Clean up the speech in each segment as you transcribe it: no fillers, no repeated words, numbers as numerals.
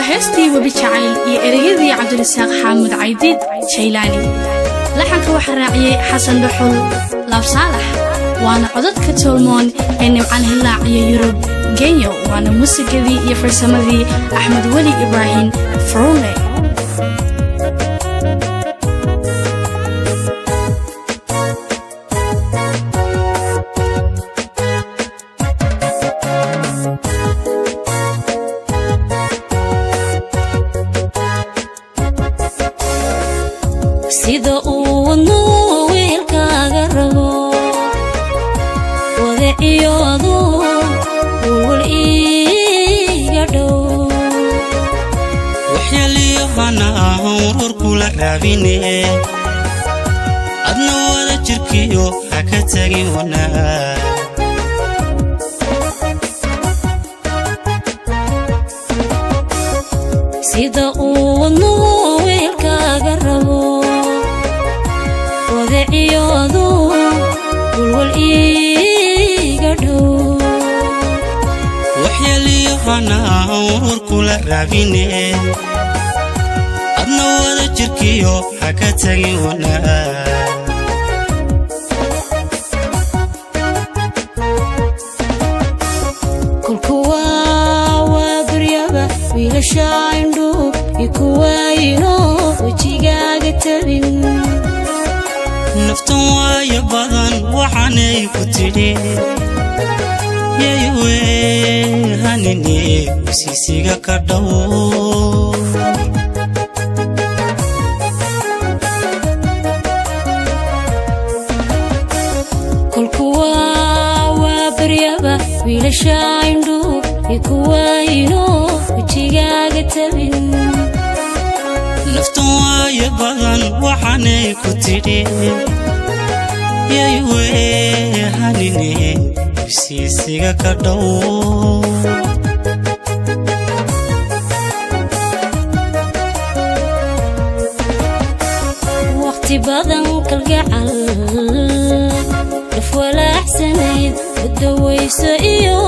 وهستي وبيشعيل يريدي عبد الرزاق حامد عيديد شيلاني لحنك وحراعي حسن دحول لاب صالح وانا عدد كتولمون اني عن هلاعي يوروب جينيو وانا موسيقى يفرسمذي احمد ولي ابراهيم فروني sida uu wiilkaaga rabo wadaciyodu wal iiga dhow waxyaliyo hana urur kula raabine adna wada jirkiyo haka tagin wanaag sida uu wiilkaaga rabo wadaciyodu wal iiga dhow waxyaliyo hana urur kula raabine adna wada jirkiyo haka tagin wanaag kulkuwa wabriyaba wiilashayndu ikuwayno wajigaaga tabin naftan waayo badan waxaanay ku tidhi yeewe hanini sisiga ka dhow kulkuwa wabriyaba wiilashayndu ikuwayno wajigaaga tabin naftan waayo badan waxaanay ku tidhi yeewe hanini sisiga ka dhow waqti badan kalgacal wala ahsanayd wadawayso iyo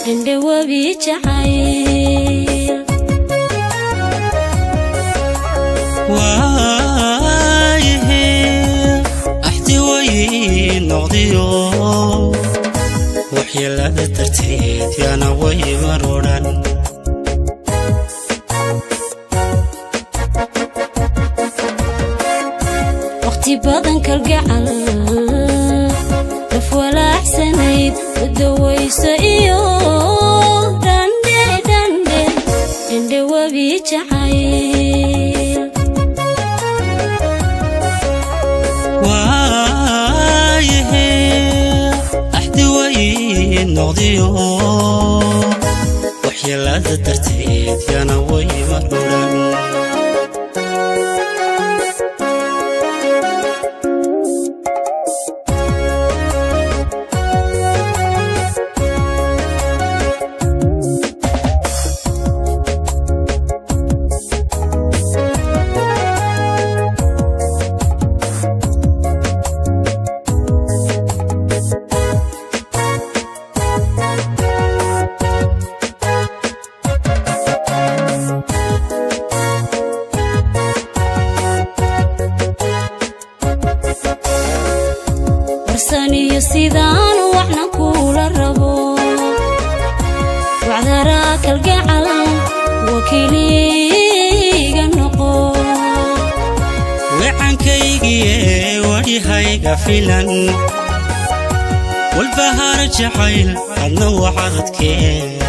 dande wabi jacayl waaye axti way noqdiyo waxyeelada darteed yana way maruran badan kalgacal wala ahsanayd wadawayso iyo dande wabi jacayl waaye axti way noqdiyo waxyeelada darteed yana way maruran saniyo sidaan waxna kula rabo wacdara kalgacal wakiiliga noqo wacankaygiye wadihayga filan walbahar jacayl adna waxadadkee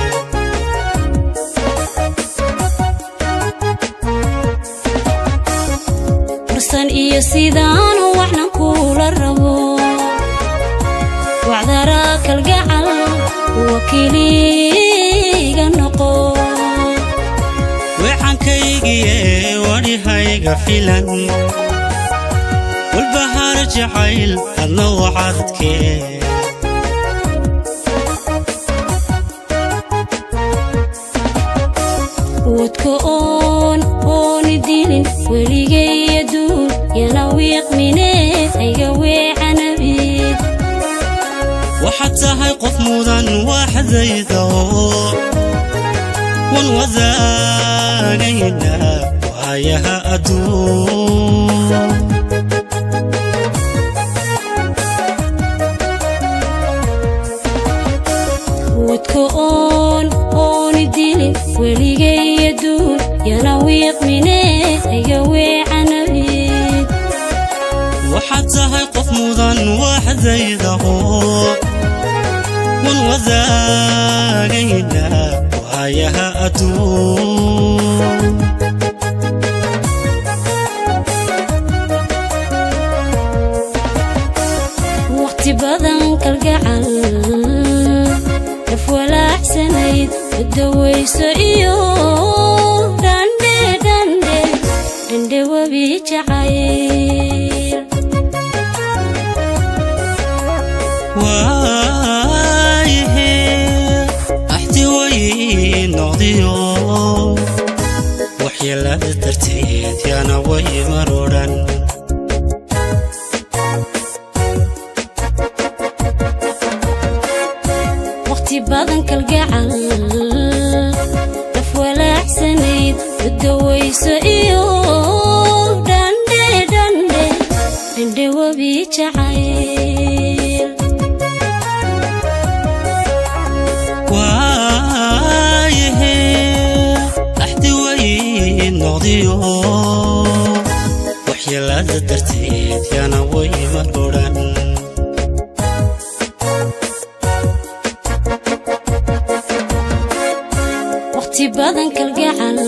saniyo sidaan waxna kula rabo wacdara kalgacal wakiiliga noqo wacankaygiye wadihayga filan walbahar jacayl adna waxadadkee wadka oon dilin weligay aduun yana wiiqmine ayga weecanabid وحتى tahay qof mudan waxdayda wan wadaagayna waayaha adduun wadka oon idilin weligay adduun yana wiiqmine iga weecanabid waxaad tahay qof mudan waxdayda wan wadaagayna waayaha adduun waqti badan kalgacal nafwalaacsanayd udawayso iyo dhandhe webi jacayl waayahe axti way noqdiyo waxyeelada darteed yaana way marodhan waqti badan kalgacal nafwalaacsanayd udawayso iyo dhandhe webi jacayl waayahe axti way noqdiyo waxyeelada darteed yaana way marodhan waqti badan kalgacal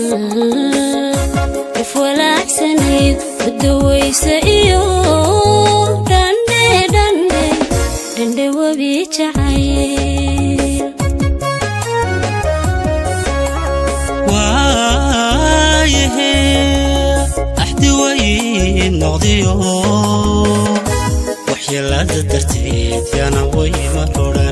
nafwalaacsanayd udawayso iyo dhandhe webi jacayl waayahe axti way noqdiyo waxyeelada darteed yaana way marodhan